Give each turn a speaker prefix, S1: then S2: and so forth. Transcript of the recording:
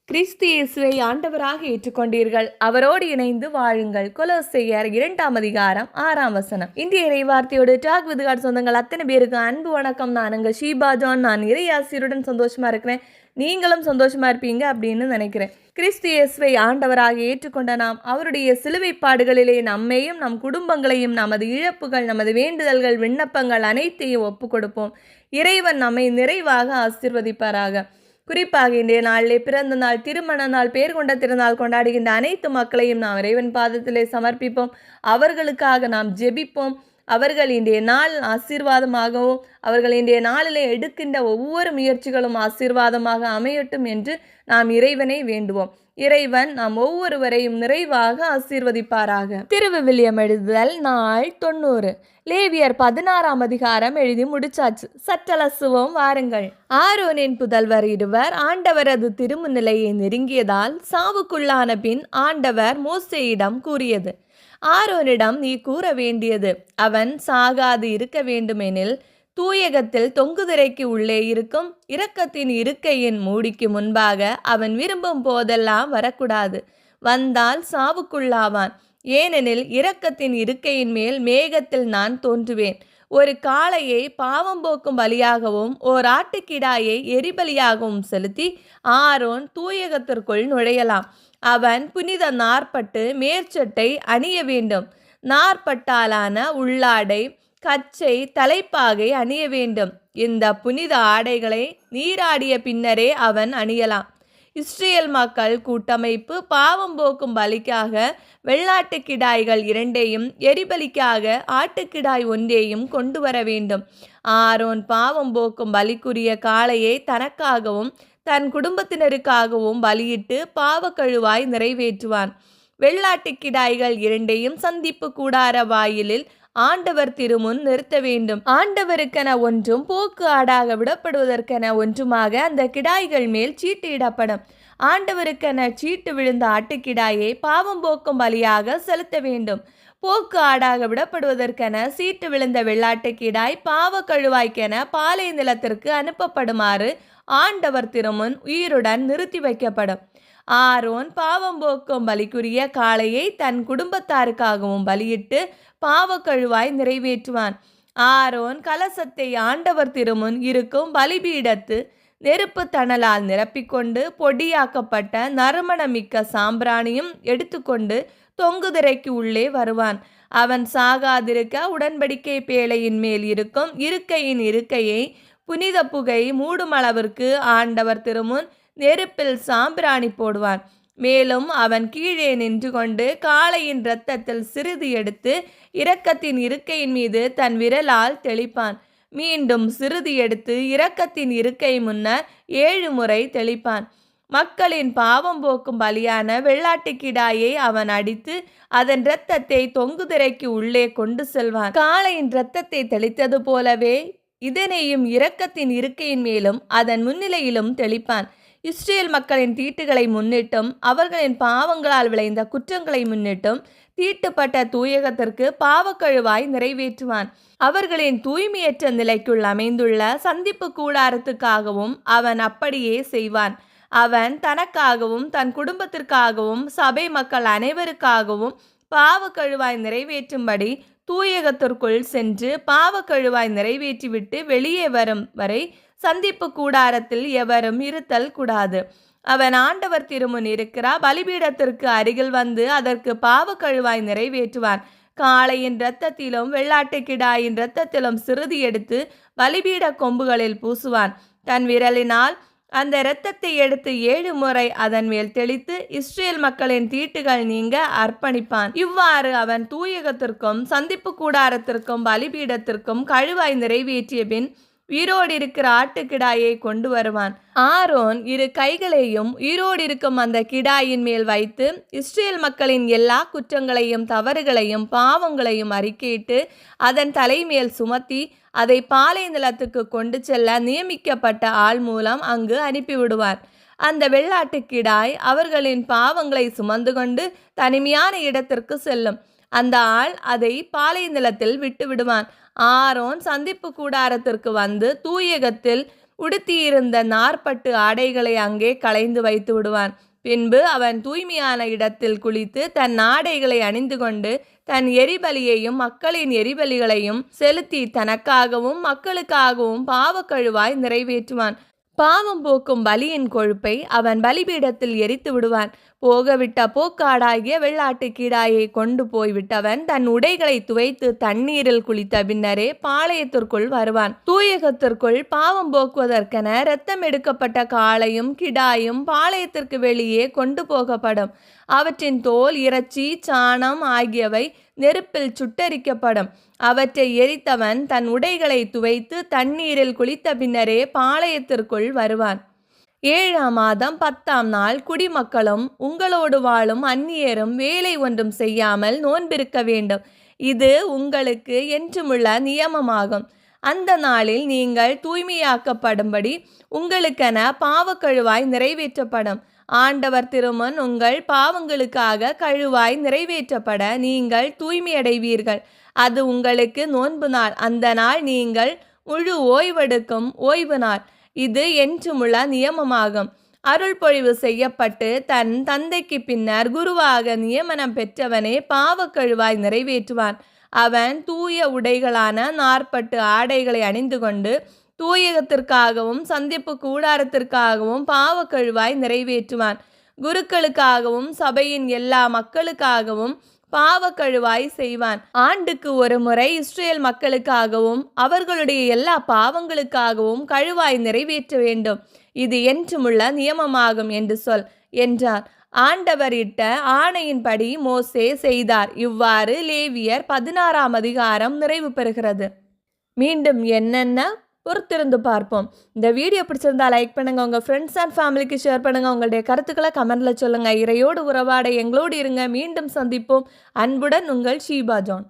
S1: கிறிஸ்து இயேசுவை ஆண்டவராக ஏற்றுக்கொண்டீர்கள், அவரோடு இணைந்து வாழுங்கள். கொலோசையர் 2ஆம் அதிகாரம் 6ஆம் வசனம். இந்திய இறைவார்த்தையோடு டாக் வித் காட் சொந்தங்கள் அத்தனை பேருக்கு அன்பு வணக்கம். நான் உங்கள் ஷீபா ஜான். நான் இறையாசிரியருடன் சந்தோஷமா இருக்கிறேன். நீங்களும் சந்தோஷமா இருப்பீங்க அப்படின்னு நினைக்கிறேன். கிறிஸ்து இயேசுவை ஆண்டவராக ஏற்றுக்கொண்ட நாம் அவருடைய சிலுவை பாடுகளிலே நம்மையும் நம் குடும்பங்களையும் நமது இழப்புகள், நமது வேண்டுதல்கள், விண்ணப்பங்கள் அனைத்தையும் ஒப்பு கொடுப்போம். இறைவன் நம்மை நிறைவாக ஆசீர்வதிப்பாராக. குறிப்பாக இன்றைய நாளிலே பிறந்த நாள், திருமண நாள், பேர் கொண்ட திருநாள் கொண்டாடுகின்ற அனைத்து மக்களையும் நாம் இறைவன் பாதத்திலே சமர்ப்பிப்போம். அவர்களுக்காக நாம் ஜெபிப்போம். அவர்கள் இன்றைய நாள் ஆசீர்வாதமாகவும் அவர்கள் இன்றைய நாளிலே எடுக்கின்ற ஒவ்வொரு முயற்சிகளும் ஆசீர்வாதமாக அமையட்டும் என்று நாம் இறைவனை வேண்டுவோம். இறைவன் நாம் ஒவ்வொருவரையும் நிறைவாக ஆசீர்வதிப்பாராக. திருவிவிலியம் எழுதுதல் நாள் 90. லேவியர் 16ஆம் அதிகாரம் எழுதி முடிச்சாச்சு. சற்றலசுவோம் வாருங்கள். ஆரோனின் புதல்வர் இருவர் ஆண்டவரது திருமுன்னிலையை நெருங்கியதால் சாவுக்குள்ளான பின் ஆண்டவர் மோசேயிடம் கூறியது, ஆரோனிடம் நீ கூற வேண்டியது, அவன் சாகாது இருக்க வேண்டுமெனில் தூயகத்தில் தொங்குதிரைக்கு உள்ளே இருக்கும் இரக்கத்தின் இருக்கையின் மூடிக்கு முன்பாக அவன் விரும்பும் போதெல்லாம் வரக்கூடாது. வந்தால் சாவுக்குள்ளாவான். ஏனெனில் இரக்கத்தின் இருக்கையின் மேல் மேகத்தில் நான் தோன்றுவேன். ஒரு காளையை பாவம் போக்கும் பலியாகவும் ஓர் ஆட்டுக்கிடாயை எரிபலியாகவும் செலுத்தி ஆரோன் தூயகத்திற்குள் நுழையலாம். அவன் புனித நாற்பட்டு மேற்சட்டை அணிய வேண்டும். நாற்பட்டாலான உள்ளாடை, கச்சை, தலைப்பாகை அணிய வேண்டும். இந்த புனித ஆடைகளை நீராடிய பின்னரே அவன் அணியலாம். இஸ்ரேல் மக்கள் கூட்டமைப்பு பாவம் போக்கும் பலிக்காக வெள்ளாட்டுக்கிடாய்கள் 2ஐயும் எரிபலிக்காக ஆட்டுக்கிடாய் 1ஐயும் கொண்டு வர வேண்டும். ஆரோன் பாவம் போக்கும் பலிக்குரிய காளையை தனக்காகவும் தன் குடும்பத்தினருக்காகவும் பலியிட்டு பாவக்கழுவாய் நிறைவேற்றுவான். வெள்ளாட்டுக்கிடாய்கள் 2ஐயும் சந்திப்பு கூடார வாயிலில் ஆண்டவர் திருமுன் நிறுத்த வேண்டும். ஆண்டவருக்கென ஒன்றும் போக்கு ஆடாக விடப்படுவதற்கென ஒன்றுமாக அந்த கிடாய்கள் மேல் சீட்டு இடப்படும். ஆண்டவருக்கென சீட்டு விழுந்த ஆட்டுக்கிடாயை பாவம் போக்கும் பலியாக செலுத்த வேண்டும். போக்கு ஆடாக விடப்படுவதற்கென சீட்டு விழுந்த வெள்ளாட்டுக்கிடாய் பாவ கழுவாய்க்கென பாலை நிலத்திற்கு அனுப்பப்படுமாறு ஆண்டவர் திருமுன் உயிருடன் நிறுத்தி வைக்கப்படும். ஆரோன் பாவம் போக்கும் பலிக்குரிய காளையை தன் குடும்பத்தாருக்காகவும் பலியிட்டு பாவக்கழுவாய் நிறைவேற்றுவான். ஆரோன் கலசத்தை ஆண்டவர் திருமுன் இருக்கும் பலிபீடத்து நெருப்பு தணலால் நிரப்பிக்கொண்டு பொடியாக்கப்பட்ட நறுமணமிக்க சாம்பிராணியும் எடுத்துக்கொண்டு தொங்குதிரைக்கு உள்ளே வருவான். அவன் சாகாதிருக்க உடன்படிக்கை பேழையின் மேல் இருக்கும் இருக்கையின் இருக்கையை புனித புகை மூடும் அளவிற்கு ஆண்டவர் திருமுன் நெருப்பில் சாம்பிராணி போடுவான். மேலும் அவன் கீழே நின்று கொண்டு காளையின் இரத்தத்தில் சிறிது எடுத்து இரக்கத்தின் இருக்கையின் மீது தன் விரலால் தெளிப்பான். மீண்டும் சிறிது எடுத்து இரக்கத்தின் இருக்கை முன்னர் 7 முறை தெளிப்பான். மக்களின் பாவம் போக்கும் பலியான வெள்ளாட்டுக்கிடாயை அவன் அடித்து அதன் இரத்தத்தை தொங்குதிரைக்கு உள்ளே கொண்டு செல்வான். காளையின் இரத்தத்தை தெளித்தது போலவே இதனையும் இரக்கத்தின் இருக்கையின் மேலும் அதன் முன்னிலையிலும் தெளிப்பான். இஸ்ரேல் மக்களின் தீட்டுகளை முன்னிட்டும் அவர்களின் பாவங்களால் விளைந்த குற்றங்களை முன்னிட்டும் தீட்டுப்பட்ட தூயகத்திற்கு பாவக்கழுவாய் நிறைவேற்றுவான். அவர்களின் தூய்மையற்ற நிலைக்குள் அமைந்துள்ள சந்திப்பு கூடாரத்துக்காகவும் அவன் அப்படியே செய்வான். அவன் தனக்காகவும் தன் குடும்பத்திற்காகவும் சபை மக்கள் அனைவருக்காகவும் பாவக்கழுவாய் நிறைவேற்றும்படி தூயகத்திற்குள் சென்று பாவக்கழுவாய் நிறைவேற்றிவிட்டு வெளியே வரும் வரை சந்திப்பு கூடாரத்தில் எவரும் இருத்தல் கூடாது. அவன் ஆண்டவர் திருமுன் இருக்கிற பலிபீடத்திற்கு அருகில் வந்து அதற்கு பாவக்கழுவாய் நிறைவேற்றுவான். காளையின் இரத்தத்திலும் வெள்ளாட்டுக்கிடாயின் இரத்தத்திலும் சிறிது எடுத்து பலிபீட கொம்புகளில் பூசுவான். தன் விரலினால் அந்த இரத்தத்தை எடுத்து 7 முறை அதன் மேல் தெளித்து இஸ்ரேல் மக்களின் தீட்டுகள் நீங்க அர்ப்பணிப்பான். இவ்வாறு அவன் தூயகத்திற்கும் சந்திப்பு கூடாரத்திற்கும் பலிபீடத்திற்கும் கழுவாய் நிறைவேற்றிய பின் உயிரோடு இருக்கிற ஆட்டுக்கிடாயை கொண்டு வருவான். ஆரோன் 2 கைகளையும் உயிரோடு இருக்கும் அந்த கிடாயின் மேல் வைத்து இஸ்ரேல் மக்களின் எல்லா குற்றங்களையும் தவறுகளையும் பாவங்களையும் அறிக்கையிட்டு அதன் தலைமேல் சுமத்தி அதை பாலை நிலத்துக்கு கொண்டு செல்ல நியமிக்கப்பட்ட ஆள் மூலம் அங்கு அனுப்பிவிடுவார். அந்த வெள்ளாட்டுக்கிடாய் அவர்களின் பாவங்களை சுமந்து கொண்டு தனிமையான இடத்திற்கு செல்லும். அந்த ஆள் அதை பாலை நிலத்தில் விட்டு விடுவான். ஆரோன் சந்திப்பு கூடாரத்திற்கு வந்து தூயகத்தில் உடுத்தியிருந்த நார்பட்டு ஆடைகளை அங்கே களைந்து வைத்து விடுவான். பின்பு அவன் தூய்மையான இடத்தில் குளித்து தன் ஆடைகளை அணிந்து கொண்டு தன் எரிபலியையும் மக்களின் எரிபலிகளையும் செலுத்தி தனக்காகவும் மக்களுக்காகவும் பாவக்கழுவாய் நிறைவேற்றுவான். பாவம் போக்கும் பலியின் கொழுப்பை அவன் பலிபீடத்தில் எரித்து விடுவான். போகவிட்ட போக்காடாகிய வெள்ளாட்டு கீடாயை கொண்டு போய்விட்டவன் தன் உடைகளை துவைத்து தண்ணீரில் குளித்த பின்னரே பாளையத்திற்குள் வருவான். தூயகத்திற்குள் பாவம் போக்குவதற்கென இரத்தம் எடுக்கப்பட்ட காளையும் கிடாயும் பாளையத்திற்கு வெளியே கொண்டு போகப்படும். அவற்றின் தோல், இறைச்சி, சாணம் ஆகியவை நெருப்பில் சுட்டரிக்கப்படும். அவற்றை எரித்தவன் தன் உடைகளை துவைத்து தண்ணீரில் குளித்த பின்னரே பாளையத்திற்குள் வருவான். 7ஆம் மாதம் 10ஆம் நாள் குடிமக்களும் உங்களோடு வாழும் அந்நியரும் வேலை ஒன்றும் செய்யாமல் நோன்பிருக்க வேண்டும். இது உங்களுக்கு என்றுமுள்ள நியமமாகும். அந்த நாளில் நீங்கள் தூய்மையாக்கப்படும்படி உங்களுக்கென பாவக்கழுவாய் நிறைவேற்றப்படும். ஆண்டவர் திருமுன் உங்கள் பாவங்களுக்காக கழுவாய் நிறைவேற்றப்பட நீங்கள் தூய்மையடைவீர்கள். அது உங்களுக்கு நோன்பு நாள். அந்த நாள் நீங்கள் முழு ஓய்வெடுக்கும் ஓய்வு நாள். இது என்றுமுள்ள நியமமாகும். அருள் பொழிவு செய்யப்பட்டு தன் தந்தைக்கு பின்னர் குருவாக நியமனம் பெற்றவனே பாவக்கழுவாய் நிறைவேற்றுவான். அவன் தூய உடைகளான நாற்பட்டு ஆடைகளை அணிந்து கொண்டு தூயகத்திற்காகவும் சந்திப்பு கூடாரத்திற்காகவும் பாவக்கழுவாய் நிறைவேற்றுவான். குருக்களுக்காகவும் சபையின் எல்லா மக்களுக்காகவும் பாவக்கழுவாய் செய்வான். ஆண்டுக்கு ஒரு முறை இஸ்ரேல் மக்களுக்காகவும் அவர்களுடைய எல்லா பாவங்களுக்காகவும் கழுவாய் நிறைவேற்ற வேண்டும். இது என்றுமுள்ள நியமமாகும் என்று சொல் என்றார். ஆண்டவர் இட்ட ஆணையின்படி மோசே செய்தார். இவ்வாறு லேவியர் 16ஆம் அதிகாரம் நிறைவு பெறுகிறது. மீண்டும் என்னென்ன பொறுத்திருந்து பார்ப்போம். இந்த வீடியோ பிடிச்சிருந்தா லைக் பண்ணுங்க, உங்க ஃப்ரெண்ட்ஸ் அண்ட் ஃபேமிலிக்கு ஷேர் பண்ணுங்க, உங்களுடைய கருத்துக்களை கமெண்ட்ல சொல்லுங்க. இறையோடு உறவாட எங்களோடு இருங்க. மீண்டும் சந்திப்போம். அன்புடன் உங்கள் ஷீபா ஜான்.